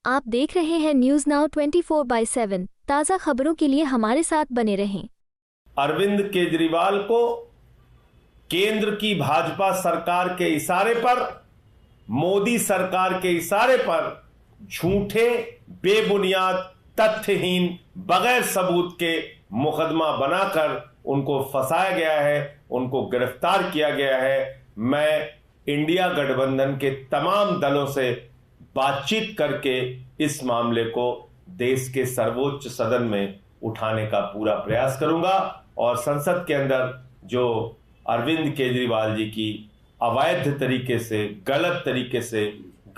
आप देख रहे हैं न्यूज नाउ 24/7। ताज़ा खबरों के लिए हमारे साथ बने रहें। अरविंद केजरीवाल को केंद्र की भाजपा सरकार के इशारे पर, मोदी सरकार के इशारे पर झूठे, बेबुनियाद, तथ्यहीन, बगैर सबूत के मुकदमा बनाकर उनको फंसाया गया है, उनको गिरफ्तार किया गया है। मैं इंडिया गठबंधन के तमाम दलों से बातचीत करके इस मामले को देश के सर्वोच्च सदन में उठाने का पूरा प्रयास करूंगा और संसद के अंदर जो अरविंद केजरीवाल जी की अवैध तरीके से, गलत तरीके से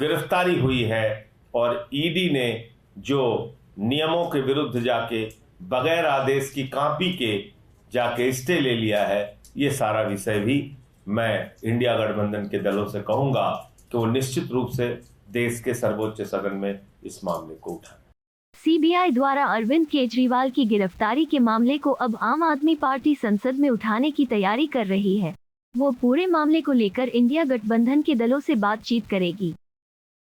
गिरफ्तारी हुई है और ईडी ने जो नियमों के विरुद्ध जाके बगैर आदेश की कॉपी के जाके स्टे ले लिया है, ये सारा विषय भी मैं इंडिया गठबंधन के दलों से कहूंगा कि वो निश्चित रूप से देश के सर्वोच्च सदन में इस मामले को उठाएं। सीबीआई द्वारा अरविंद केजरीवाल की गिरफ्तारी के मामले को अब आम आदमी पार्टी संसद में उठाने की तैयारी कर रही है। वो पूरे मामले को लेकर इंडिया गठबंधन के दलों से बातचीत करेगी।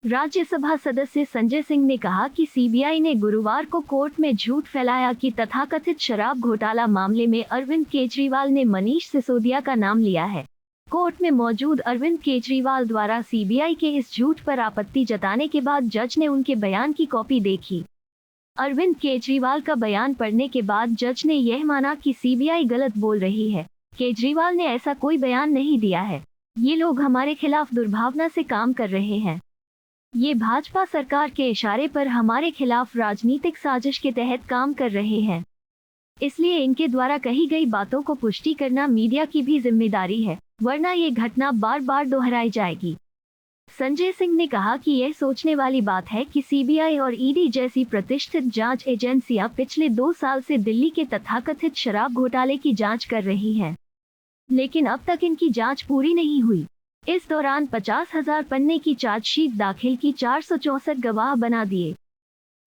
राज्यसभा सदस्य संजय सिंह ने कहा कि सीबीआई ने गुरुवार को कोर्ट में झूठ फैलाया कि तथाकथित शराब घोटाला मामले में अरविंद केजरीवाल ने मनीष सिसोदिया का नाम लिया है। कोर्ट में मौजूद अरविंद केजरीवाल द्वारा सीबीआई के इस झूठ पर आपत्ति जताने के बाद जज ने उनके बयान की कॉपी देखी। अरविंद केजरीवाल का बयान पढ़ने के बाद जज ने यह माना कि सीबीआई गलत बोल रही है। केजरीवाल ने ऐसा कोई बयान नहीं दिया है। ये लोग हमारे खिलाफ दुर्भावना से काम कर रहे हैं। ये भाजपा सरकार के इशारे पर हमारे खिलाफ राजनीतिक साजिश के तहत काम कर रहे हैं। इसलिए इनके द्वारा कही गई बातों को पुष्टि करना मीडिया की भी जिम्मेदारी है, वरना ये घटना बार बार दोहराई जाएगी। संजय सिंह ने कहा कि यह सोचने वाली बात है कि सीबीआई और ईडी जैसी प्रतिष्ठित जांच एजेंसियां पिछले 2 साल से दिल्ली के तथाकथित शराब घोटाले की जांच कर रही हैं, लेकिन अब तक इनकी जांच पूरी नहीं हुई। इस दौरान 50,000 पन्ने की चार्जशीट दाखिल की, 464 गवाह बना दिए।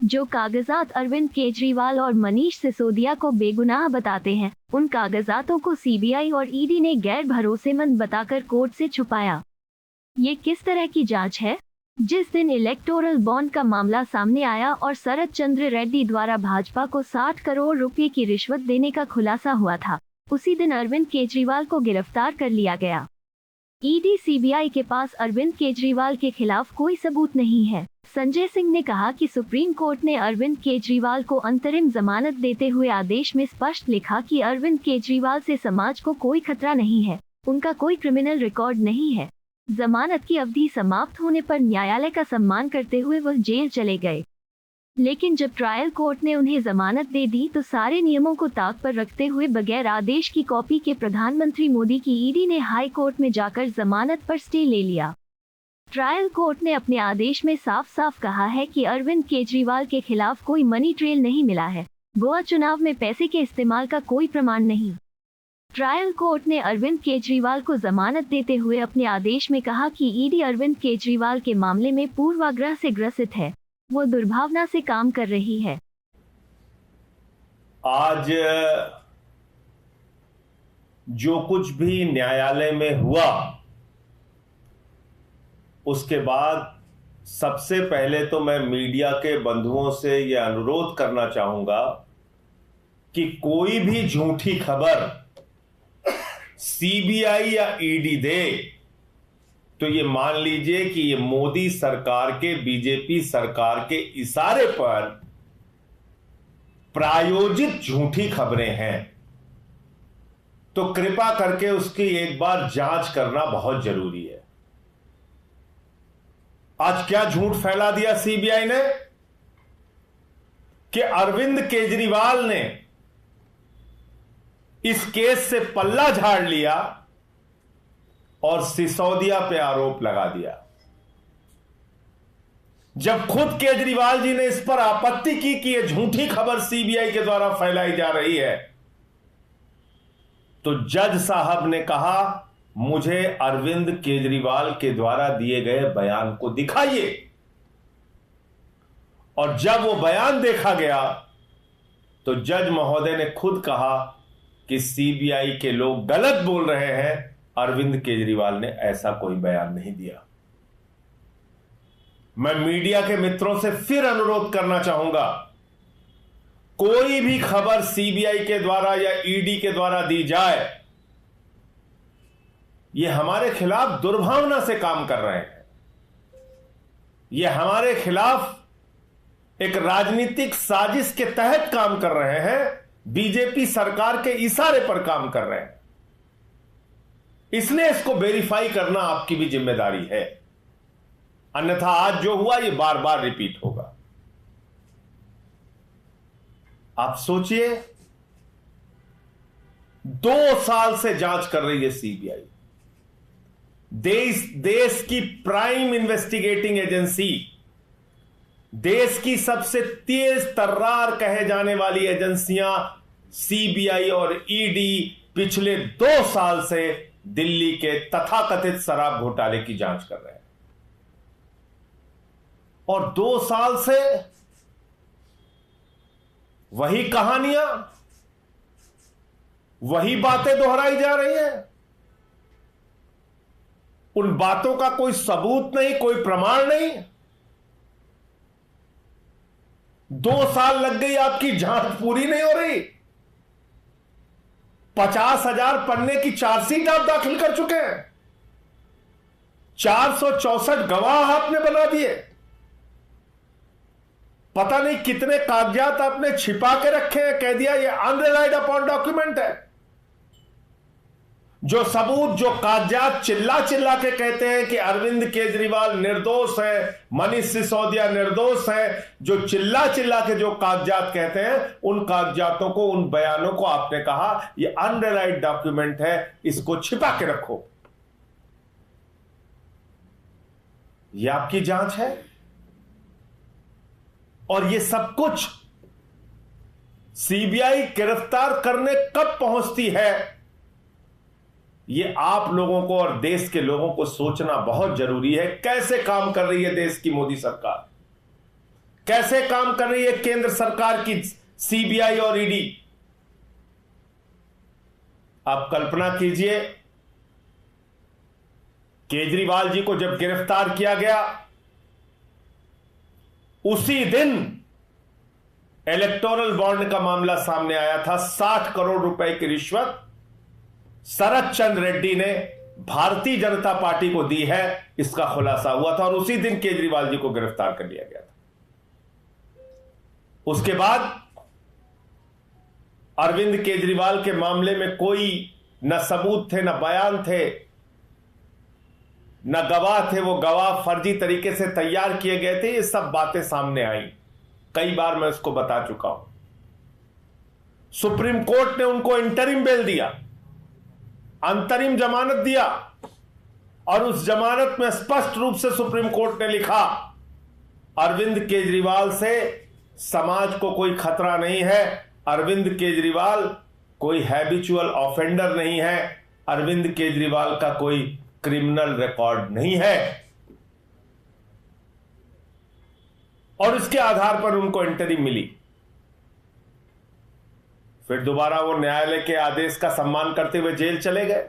जो कागजात अरविंद केजरीवाल और मनीष सिसोदिया को बेगुनाह बताते हैं, उन कागजातों को सीबीआई और ईडी ने गैर भरोसेमंद बताकर कोर्ट से छुपाया। ये किस तरह की जांच है? जिस दिन इलेक्टोरल बॉन्ड का मामला सामने आया और शरद चंद्र रेड्डी द्वारा भाजपा को 60 करोड़ रुपए की रिश्वत देने का खुलासा हुआ था, उसी दिन अरविंद केजरीवाल को गिरफ्तार कर लिया गया। ईडी सीबीआई के पास अरविंद केजरीवाल के खिलाफ कोई सबूत नहीं है। संजय सिंह ने कहा कि सुप्रीम कोर्ट ने अरविंद केजरीवाल को अंतरिम जमानत देते हुए आदेश में स्पष्ट लिखा कि अरविंद केजरीवाल से समाज को कोई खतरा नहीं है, उनका कोई क्रिमिनल रिकॉर्ड नहीं है। जमानत की अवधि समाप्त होने पर न्यायालय का सम्मान करते हुए वह जेल चले गए, लेकिन जब ट्रायल कोर्ट ने उन्हें जमानत दे दी तो सारे नियमों को ताक पर रखते हुए बगैर आदेश की कॉपी के प्रधानमंत्री मोदी की ईडी ने हाई कोर्ट में जाकर जमानत पर स्टे ले लिया। ट्रायल कोर्ट ने अपने आदेश में साफ साफ कहा है कि अरविंद केजरीवाल के खिलाफ कोई मनी ट्रेल नहीं मिला है, गोवा चुनाव में पैसे के इस्तेमाल का कोई प्रमाण नहीं। ट्रायल कोर्ट ने अरविंद केजरीवाल को जमानत देते हुए अपने आदेश में कहा कि ईडी अरविंद केजरीवाल के मामले में पूर्वाग्रह से ग्रसित है, वो दुर्भावना से काम कर रही है। आज जो कुछ भी न्यायालय में हुआ, उसके बाद सबसे पहले तो मैं मीडिया के बंधुओं से यह अनुरोध करना चाहूंगा कि कोई भी झूठी खबर सीबीआई या ईडी दे तो ये मान लीजिए कि ये मोदी सरकार के, बीजेपी सरकार के इशारे पर प्रायोजित झूठी खबरें हैं। तो कृपा करके उसकी एक बार जांच करना बहुत जरूरी है। आज क्या झूठ फैला दिया सीबीआई ने कि अरविंद केजरीवाल ने इस केस से पल्ला झाड़ लिया और सिसोदिया पे आरोप लगा दिया। जब खुद केजरीवाल जी ने इस पर आपत्ति की कि यह झूठी खबर सीबीआई के द्वारा फैलाई जा रही है, तो जज साहब ने कहा, मुझे अरविंद केजरीवाल के द्वारा दिए गए बयान को दिखाइए। और जब वो बयान देखा गया तो जज महोदय ने खुद कहा कि सीबीआई के लोग गलत बोल रहे हैं, अरविंद केजरीवाल ने ऐसा कोई बयान नहीं दिया। मैं मीडिया के मित्रों से फिर अनुरोध करना चाहूंगा, कोई भी खबर सीबीआई के द्वारा या ईडी के द्वारा दी जाए, ये हमारे खिलाफ दुर्भावना से काम कर रहे हैं, ये हमारे खिलाफ एक राजनीतिक साजिश के तहत काम कर रहे हैं, बीजेपी सरकार के इशारे पर काम कर रहे हैं। इसलिए इसको वेरीफाई करना आपकी भी जिम्मेदारी है, अन्यथा आज जो हुआ ये बार बार रिपीट होगा। आप सोचिए, 2 साल से जांच कर रही है सीबीआई, देश की प्राइम इन्वेस्टिगेटिंग एजेंसी, देश की सबसे तेज तर्रार कहे जाने वाली एजेंसियां सीबीआई और ईडी पिछले 2 साल से दिल्ली के तथाकथित शराब घोटाले की जांच कर रहे हैं। और 2 साल से वही कहानियां, वही बातें दोहराई जा रही हैं। उन बातों का कोई सबूत नहीं, कोई प्रमाण नहीं। 2 साल लग गई, आपकी जांच पूरी नहीं हो रही। 50,000 पन्ने की चार्जशीट आप दाखिल कर चुके हैं, 464 गवाह आपने बना दिए, पता नहीं कितने कागजात आपने छिपा के रखे हैं, कह दिया ये अनरिलाइड अपॉन डॉक्यूमेंट है। जो सबूत, जो कागजात चिल्ला चिल्ला के कहते हैं कि अरविंद केजरीवाल निर्दोष है, मनीष सिसोदिया निर्दोष है, जो चिल्ला चिल्ला के जो कागजात कहते हैं, उन कागजातों को, उन बयानों को आपने कहा ये अनरिलाइड डॉक्यूमेंट है, इसको छिपा के रखो। ये आपकी जांच है। और ये सब कुछ सीबीआई गिरफ्तार करने कब पहुंचती है, ये आप लोगों को और देश के लोगों को सोचना बहुत जरूरी है। कैसे काम कर रही है देश की मोदी सरकार, कैसे काम कर रही है केंद्र सरकार की सीबीआई और ईडी। आप कल्पना कीजिए, केजरीवाल जी को जब गिरफ्तार किया गया, उसी दिन इलेक्टोरल बॉन्ड का मामला सामने आया था। 60 करोड़ रुपए की रिश्वत शरद चंद्र रेड्डी ने भारतीय जनता पार्टी को दी है, इसका खुलासा हुआ था और उसी दिन केजरीवाल जी को गिरफ्तार कर लिया गया था। उसके बाद अरविंद केजरीवाल के मामले में कोई न सबूत थे, न बयान थे, न गवाह थे। वो गवाह फर्जी तरीके से तैयार किए गए थे। ये सब बातें सामने आई, कई बार मैं उसको बता चुका हूं। सुप्रीम कोर्ट ने उनको इंटरिम बेल दिया, अंतरिम जमानत दिया, और उस जमानत में स्पष्ट रूप से सुप्रीम कोर्ट ने लिखा, अरविंद केजरीवाल से समाज को कोई खतरा नहीं है, अरविंद केजरीवाल कोई हैबिचुअल ऑफेंडर नहीं है, अरविंद केजरीवाल का कोई क्रिमिनल रिकॉर्ड नहीं है। और इसके आधार पर उनको इंटरिम मिली। फिर दोबारा वो न्यायालय के आदेश का सम्मान करते हुए जेल चले गए।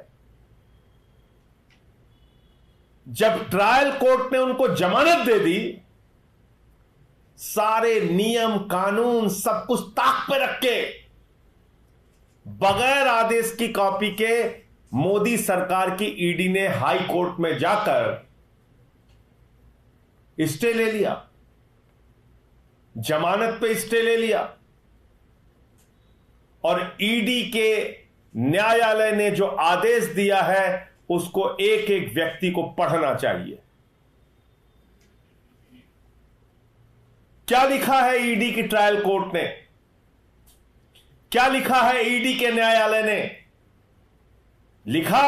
जब ट्रायल कोर्ट ने उनको जमानत दे दी, सारे नियम कानून सब कुछ ताक पे रख के, बगैर आदेश की कॉपी के मोदी सरकार की ईडी ने हाई कोर्ट में जाकर स्टे ले लिया, जमानत पे स्टे ले लिया। और ईडी के न्यायालय ने जो आदेश दिया है उसको एक एक व्यक्ति को पढ़ना चाहिए। क्या लिखा है ईडी की ट्रायल कोर्ट ने, क्या लिखा है ईडी के न्यायालय ने? लिखा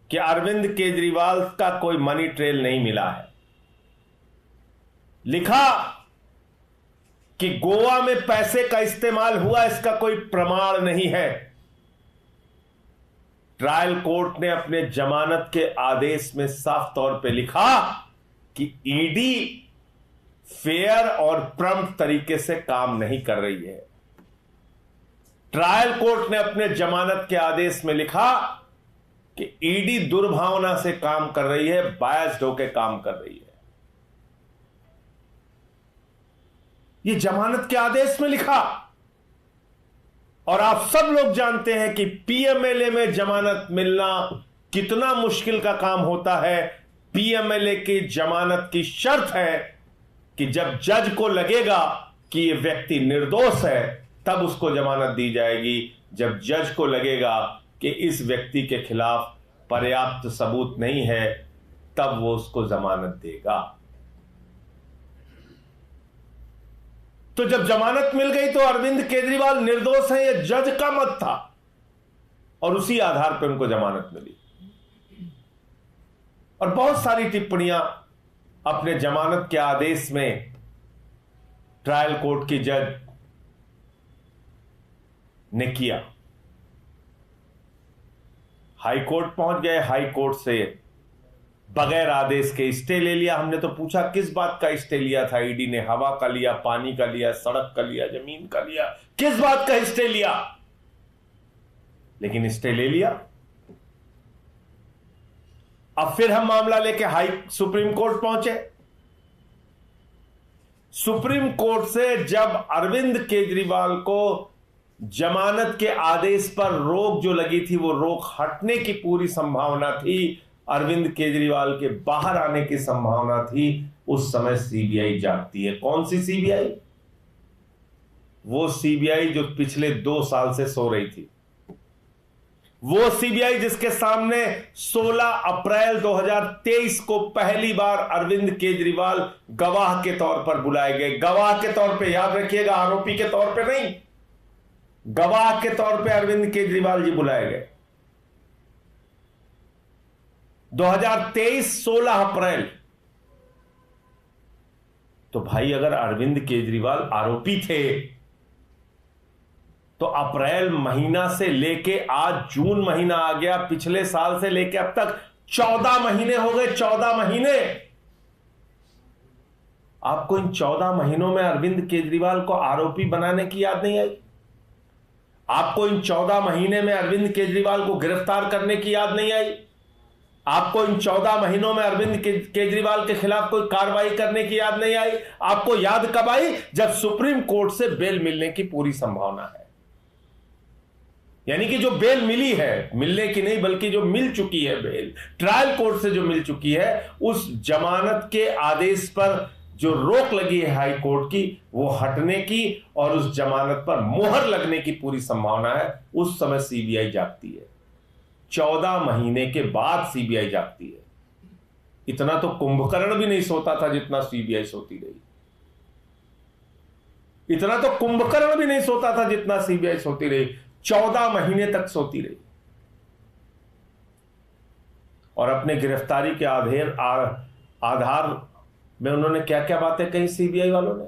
कि अरविंद केजरीवाल का कोई मनी ट्रेल नहीं मिला है। लिखा कि गोवा में पैसे का इस्तेमाल हुआ, इसका कोई प्रमाण नहीं है। ट्रायल कोर्ट ने अपने जमानत के आदेश में साफ तौर पे लिखा कि ईडी फेयर और प्रॉम्प्ट तरीके से काम नहीं कर रही है। ट्रायल कोर्ट ने अपने जमानत के आदेश में लिखा कि ईडी दुर्भावना से काम कर रही है, बायस्ड होकर काम कर रही है। ये जमानत के आदेश में लिखा। और आप सब लोग जानते हैं कि पीएमएलए में जमानत मिलना कितना मुश्किल का काम होता है। पीएमएलए की जमानत की शर्त है कि जब जज को लगेगा कि यह व्यक्ति निर्दोष है तब उसको जमानत दी जाएगी। जब जज को लगेगा कि इस व्यक्ति के खिलाफ पर्याप्त सबूत नहीं है तब वो उसको जमानत देगा। तो जब जमानत मिल गई तो अरविंद केजरीवाल निर्दोष है, यह जज का मत था और उसी आधार पर उनको जमानत मिली। और बहुत सारी टिप्पणियां अपने जमानत के आदेश में ट्रायल कोर्ट की जज ने किया। हाई कोर्ट पहुंच गए, हाई कोर्ट से बगैर आदेश के स्टे ले लिया। हमने तो पूछा किस बात का स्टे लिया था? ईडी ने हवा का लिया, पानी का लिया, सड़क का लिया, जमीन का लिया, किस बात का स्टे लिया? लेकिन स्टे ले लिया। अब फिर हम मामला लेके सुप्रीम कोर्ट पहुंचे। सुप्रीम कोर्ट से जब अरविंद केजरीवाल को जमानत के आदेश पर रोक जो लगी थी वो रोक हटने की पूरी संभावना थी, अरविंद केजरीवाल के बाहर आने की संभावना थी, उस समय सीबीआई जागती है। कौन सी सीबीआई? वो सीबीआई जो पिछले 2 साल से सो रही थी। वो सीबीआई जिसके सामने 16 अप्रैल 2023 को पहली बार अरविंद केजरीवाल गवाह के तौर पर बुलाए गए। गवाह के तौर पे, याद रखिएगा, आरोपी के तौर पे नहीं, गवाह के तौर पे अरविंद केजरीवाल जी बुलाए गए। 2023 16 अप्रैल। तो भाई अगर अरविंद केजरीवाल आरोपी थे तो अप्रैल महीना से लेके आज जून महीना आ गया, पिछले साल से लेके अब तक 14 महीने हो गए। 14 महीने। आपको इन 14 महीनों में अरविंद केजरीवाल को आरोपी बनाने की याद नहीं आई? आपको इन 14 महीने में अरविंद केजरीवाल को गिरफ्तार करने की याद नहीं आई? आपको इन 14 महीनों में अरविंद केजरीवाल के खिलाफ कोई कार्रवाई करने की याद नहीं आई? आपको याद कब आई? जब सुप्रीम कोर्ट से बेल मिलने की पूरी संभावना है। यानी कि जो बेल मिली है, मिलने की नहीं बल्कि जो मिल चुकी है बेल, ट्रायल कोर्ट से जो मिल चुकी है, उस जमानत के आदेश पर जो रोक लगी है हाई कोर्ट की, वो हटने की और उस जमानत पर मोहर लगने की पूरी संभावना है। उस समय सीबीआई जागती है। 14 महीने के बाद सीबीआई जागती है। इतना तो कुंभकर्ण भी नहीं सोता था जितना सीबीआई सोती रही। इतना तो कुंभकर्ण भी नहीं सोता था जितना सीबीआई सोती रही। 14 महीने तक सोती रही। और अपने गिरफ्तारी के आधार में उन्होंने क्या क्या बातें कही सीबीआई वालों ने,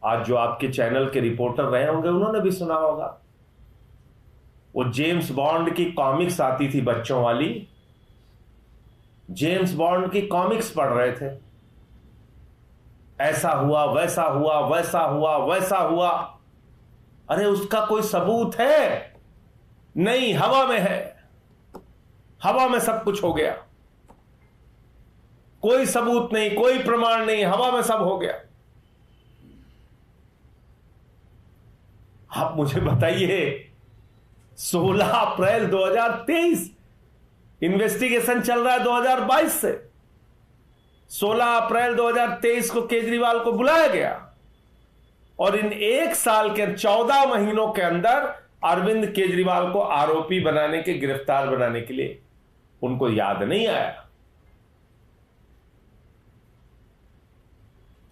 आज जो आपके चैनल के रिपोर्टर रहे होंगे उन्होंने भी सुना होगा। वो जेम्स बॉन्ड की कॉमिक्स आती थी बच्चों वाली, जेम्स बॉन्ड की कॉमिक्स पढ़ रहे थे। ऐसा हुआ, वैसा हुआ, वैसा हुआ, वैसा हुआ। अरे उसका कोई सबूत है? नहीं, हवा में है। हवा में सब कुछ हो गया। कोई सबूत नहीं, कोई प्रमाण नहीं, हवा में सब हो गया। आप मुझे बताइए, 16 अप्रैल 2023 इन्वेस्टिगेशन चल रहा है 2022 से। 16 अप्रैल 2023 को केजरीवाल को बुलाया गया और इन 1 साल के 14 महीनों के अंदर अरविंद केजरीवाल को आरोपी बनाने के, गिरफ्तार बनाने के लिए उनको याद नहीं आया।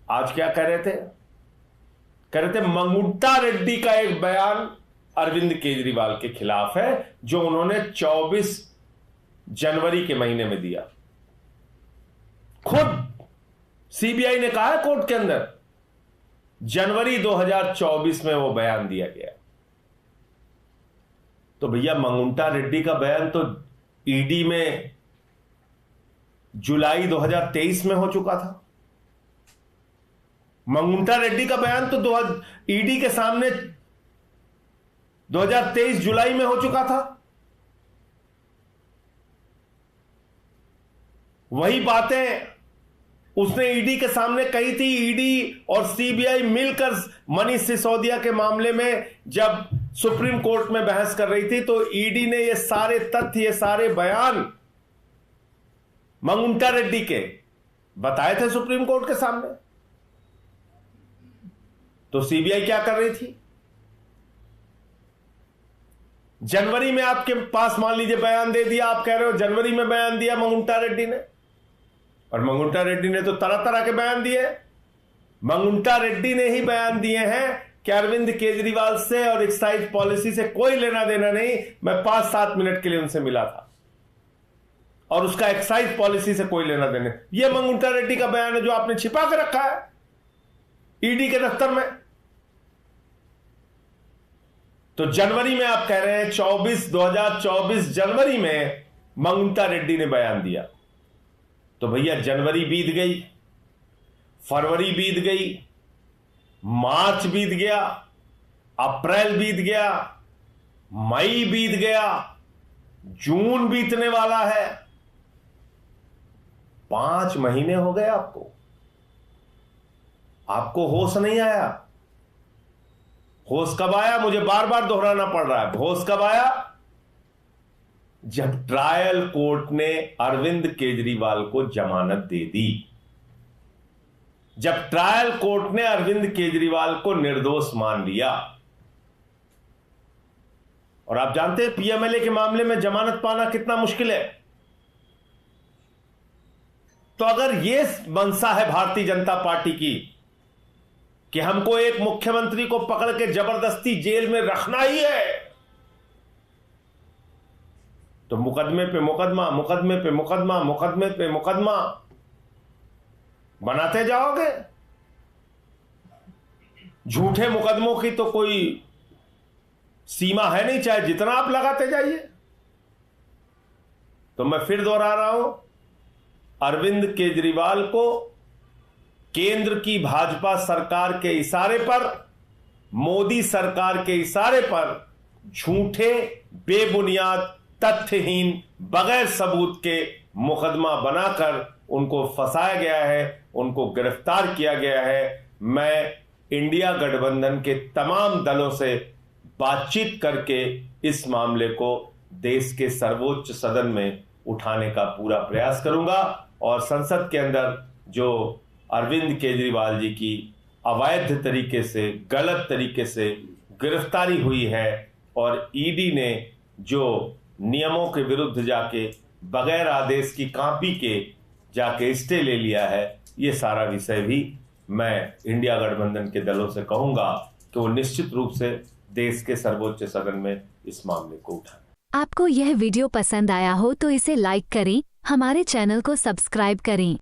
आज क्या कह रहे थे? कह रहे थे मंगुंटा रेड्डी का एक बयान अरविंद केजरीवाल के खिलाफ है जो उन्होंने 24 जनवरी के महीने में दिया। खुद सीबीआई ने कहा है कोर्ट के अंदर, जनवरी 2024 में वो बयान दिया गया। तो भैया मंगुंटा रेड्डी का बयान तो ईडी में जुलाई 2023 में हो चुका था। मंगुंटा रेड्डी का बयान तो ईडी के सामने 2023 जुलाई में हो चुका था। वही बातें उसने ईडी के सामने कही थी। ईडी और सीबीआई मिलकर मनीष सिसोदिया के मामले में जब सुप्रीम कोर्ट में बहस कर रही थी तो ईडी ने ये सारे तथ्य, ये सारे बयान मंगुंटा रेड्डी के बताए थे सुप्रीम कोर्ट के सामने। तो सीबीआई क्या कर रही थी? जनवरी में आपके पास मान लीजिए बयान दे दिया, आप कह रहे हो जनवरी में बयान दिया मंगुंटा रेड्डी ने, और मंगुंटा रेड्डी ने तो तरह तरह के बयान दिए। मंगुंटा रेड्डी ने ही बयान दिए हैं कि अरविंद केजरीवाल से और एक्साइज पॉलिसी से कोई लेना देना नहीं। मैं 5-7 मिनट के लिए उनसे मिला था और उसका एक्साइज पॉलिसी से कोई लेना देना। यह मंगुंटा रेड्डी का बयान है जो आपने छिपा के रखा है ईडी के दफ्तर में। तो जनवरी में आप कह रहे हैं 2024 जनवरी में मंगुंटा रेड्डी ने बयान दिया। तो भैया जनवरी बीत गई, फरवरी बीत गई, मार्च बीत गया, अप्रैल बीत गया, मई बीत गया, जून बीतने वाला है। 5 महीने हो गए आपको होश नहीं आया। होश कब आया? मुझे बार बार दोहराना पड़ रहा है। होश कब आया? जब ट्रायल कोर्ट ने अरविंद केजरीवाल को जमानत दे दी, जब ट्रायल कोर्ट ने अरविंद केजरीवाल को निर्दोष मान लिया। और आप जानते हैं पीएमएलए के मामले में जमानत पाना कितना मुश्किल है। तो अगर यह मंशा है भारतीय जनता पार्टी की कि हमको एक मुख्यमंत्री को पकड़ के जबरदस्ती जेल में रखना ही है, तो मुकदमे पे मुकदमा, मुकदमे पे मुकदमा, मुकदमे पे मुकदमा बनाते जाओगे। झूठे मुकदमों की तो कोई सीमा है नहीं, चाहे जितना आप लगाते जाइए। तो मैं फिर दोहरा रहा हूं, अरविंद केजरीवाल को केंद्र की भाजपा सरकार के इशारे पर, मोदी सरकार के इशारे पर झूठे, बेबुनियाद, तथ्यहीन, बगैर सबूत के मुकदमा बनाकर उनको फंसाया गया है, उनको गिरफ्तार किया गया है। मैं इंडिया गठबंधन के तमाम दलों से बातचीत करके इस मामले को देश के सर्वोच्च सदन में उठाने का पूरा प्रयास करूंगा और संसद के अंदर जो अरविंद केजरीवाल जी की अवैध तरीके से, गलत तरीके से गिरफ्तारी हुई है और ईडी ने जो नियमों के विरुद्ध जाके बगैर आदेश की कॉपी के जाके स्टे ले लिया है, ये सारा विषय भी मैं इंडिया गठबंधन के दलों से कहूंगा कि वो निश्चित रूप से देश के सर्वोच्च सदन में इस मामले को उठाएं। आपको यह वीडियो पसंद आया हो तो इसे लाइक करें, हमारे चैनल को सब्सक्राइब करें।